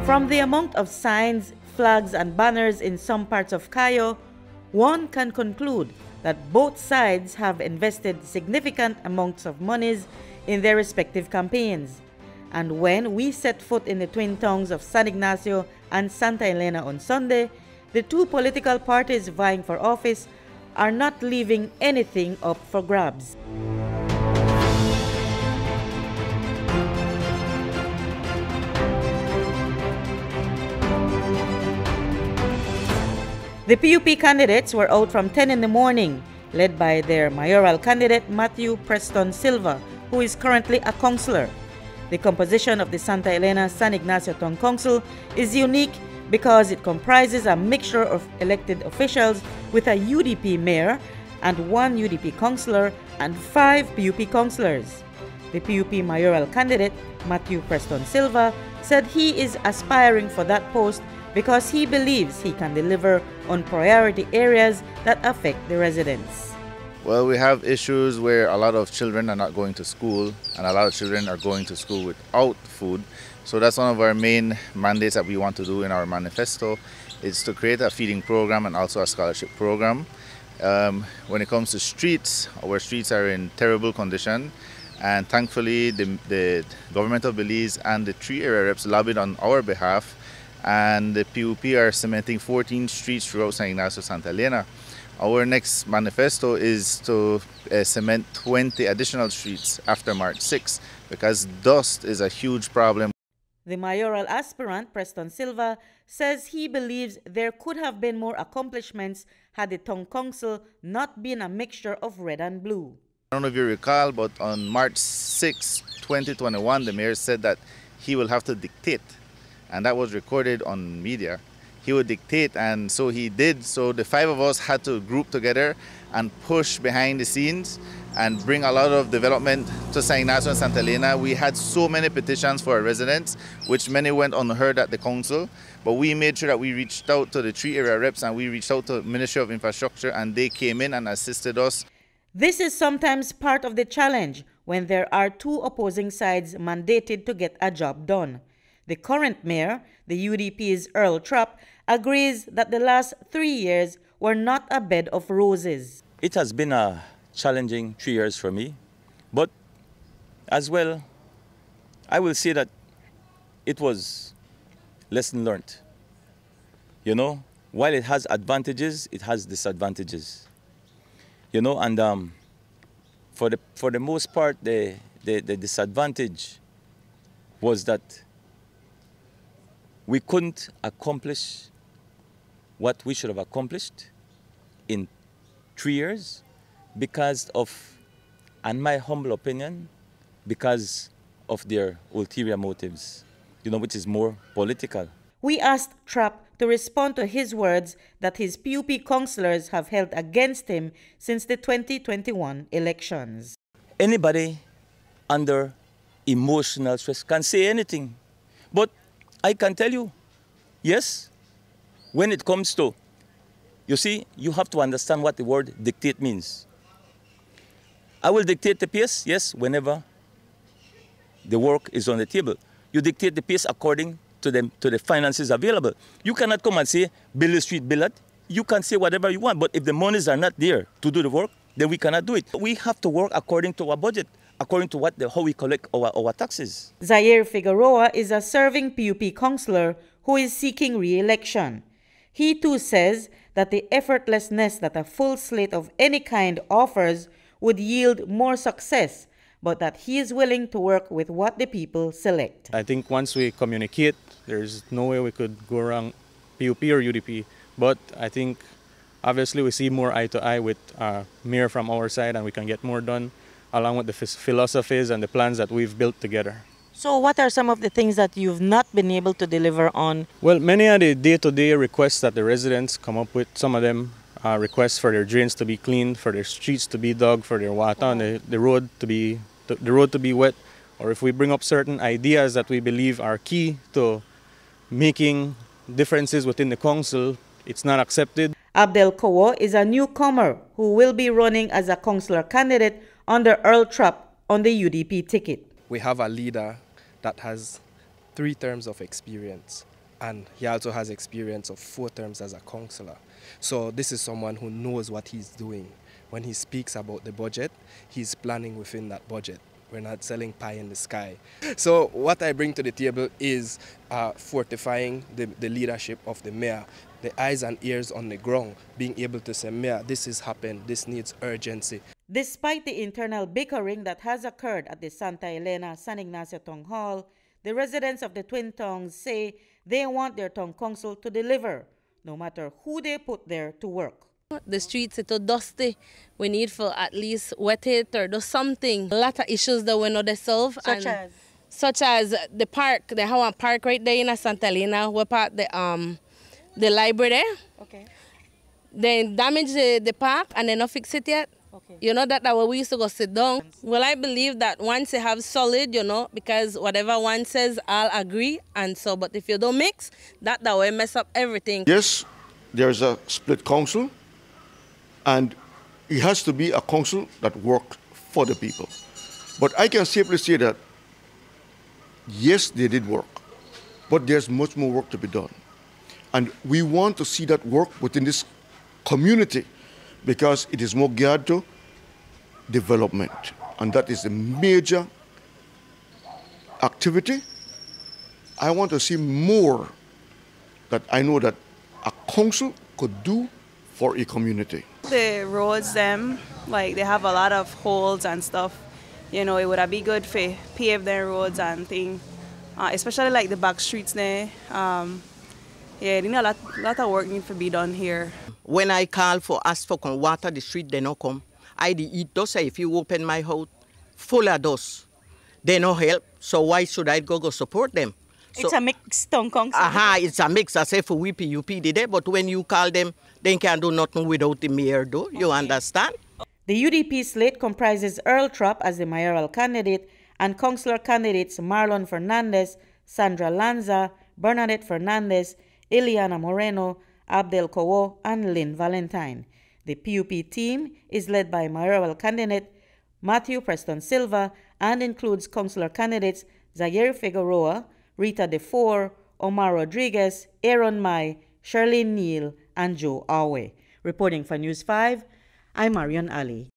From the amount of signs, flags, and banners in some parts of Cayo, one can conclude that both sides have invested significant amounts of monies in their respective campaigns. And when we set foot in the twin towns of San Ignacio and Santa Elena on Sunday, the two political parties vying for office are not leaving anything up for grabs. The PUP candidates were out from 10 in the morning, led by their mayoral candidate Matthew Preston Silva, who is currently a councillor. The composition of the Santa Elena San Ignacio Town Council is unique because it comprises a mixture of elected officials with a UDP mayor and one UDP councillor and 5 PUP councillors. The PUP mayoral candidate, Matthew Preston Silva, said he is aspiring for that post because he believes he can deliver on priority areas that affect the residents. Well, we have issues where a lot of children are not going to school and a lot of children are going to school without food. So that's one of our main mandates that we want to do in our manifesto, is to create a feeding program and also a scholarship program. When it comes to streets, our streets are in terrible condition, and thankfully the government of Belize and the 3 area reps lobbied on our behalf, and the PUP are cementing 14 streets throughout San Ignacio, Santa Elena. Our next manifesto is to cement 20 additional streets after March 6, because dust is a huge problem. The mayoral aspirant, Preston Silva, says he believes there could have been more accomplishments had the town council not been a mixture of red and blue. I don't know if you recall, but on March 6, 2021, the mayor said that he will have to dictate, and that was recorded on media. He would dictate, and so he did. So the 5 of us had to group together and push behind the scenes and bring a lot of development to San Ignacio and Santa Elena. We had so many petitions for our residents, which many went unheard at the council, but we made sure that we reached out to the 3 area reps and we reached out to the Ministry of Infrastructure, and they came in and assisted us. This is sometimes part of the challenge when there are 2 opposing sides mandated to get a job done. The current mayor, the UDP's Earl Trapp, agrees that the last 3 years were not a bed of roses. It has been a challenging 3 years for me, but as well, I will say that it was lesson learned. You know, while it has advantages, it has disadvantages. You know, and for the most part, the disadvantage was that we couldn't accomplish what we should have accomplished in 3 years because of, in my humble opinion, because of their ulterior motives, you know, which is more political. We asked Trapp to respond to his words that his PUP councillors have held against him since the 2021 elections. Anybody under emotional stress can say anything, but I can tell you, yes, when it comes to, you see, you have to understand what the word dictate means. I will dictate the pace, yes, whenever the work is on the table. You dictate the pace according to the finances available. You cannot come and say, build the street, build it. You can say whatever you want, but if the monies are not there to do the work, then we cannot do it. We have to work according to our budget, according to how we collect our taxes. Zaire Figueroa is a serving PUP councillor who is seeking re-election. He too says that the effortlessness that a full slate of any kind offers would yield more success, but that he is willing to work with what the people select. I think once we communicate, there's no way we could go wrong, PUP or UDP. But I think obviously we see more eye to eye with mayor from our side, and we can get more done along with the philosophies and the plans that we've built together. So what are some of the things that you've not been able to deliver on? Well, many are the day-to-day requests that the residents come up with. Some of them requests for their drains to be cleaned, for their streets to be dug, for their water and the road to be wet. Or if we bring up certain ideas that we believe are key to making differences within the council, it's not accepted. Abdel Kowo is a newcomer who will be running as a councillor candidate under Earl Trapp on the UDP ticket. We have a leader that has 3 terms of experience. and he also has experience of 4 terms as a councillor. So this is someone who knows what he's doing. When he speaks about the budget, he's planning within that budget. We're not selling pie in the sky. So what I bring to the table is fortifying the leadership of the mayor, the eyes and ears on the ground, being able to say, Mayor, this has happened, this needs urgency. Despite the internal bickering that has occurred at the Santa Elena San Ignacio Town Hall, the residents of the Twin Towns say they want their town council to deliver, no matter who they put there to work. The streets are too dusty. We need for at least wet it or do something. A lot of issues that we know they solve. Such as the park. They have a park right there in Santa Elena. We're part the library there. Okay. They damage the park and they not fix it yet. Okay. You know that way we used to go sit down. Well, I believe that once you have solid, you know, because whatever one says, I'll agree. And so, but if you don't mix, that way mess up everything. Yes, there's a split council, and it has to be a council that works for the people. But I can safely say that, yes, they did work, but there's much more work to be done. And we want to see that work within this community because it is more geared to development. And that is a major activity. I want to see more that I know that a council could do for a community. The roads, like they have a lot of holes and stuff. You know, it would be good for pave their roads and thing, especially like the back streets there. Yeah, you know, a lot of work needs to be done here. When I call for ask for water, the street they no come. I eat dust. If you open my house, full of dust, they no help. So why should I go support them? So, it's a mixed town council. It's a mix. I say for we PUP did it, but when you call them, they can't do nothing without the mayor do. You understand? The UDP slate comprises Earl Trapp as the mayoral candidate and councillor candidates Marlon Fernandez, Sandra Lanza, Bernadette Fernandez, Ileana Moreno, Abdel Kowo, and Lynn Valentine. The PUP team is led by mayoral candidate Matthew Preston Silva and includes councillor candidates Zaire Figueroa, Rita DeFore, Omar Rodriguez, Aaron Mai, Shirley Neal, and Joe Awe. Reporting for News 5, I'm Marion Ali.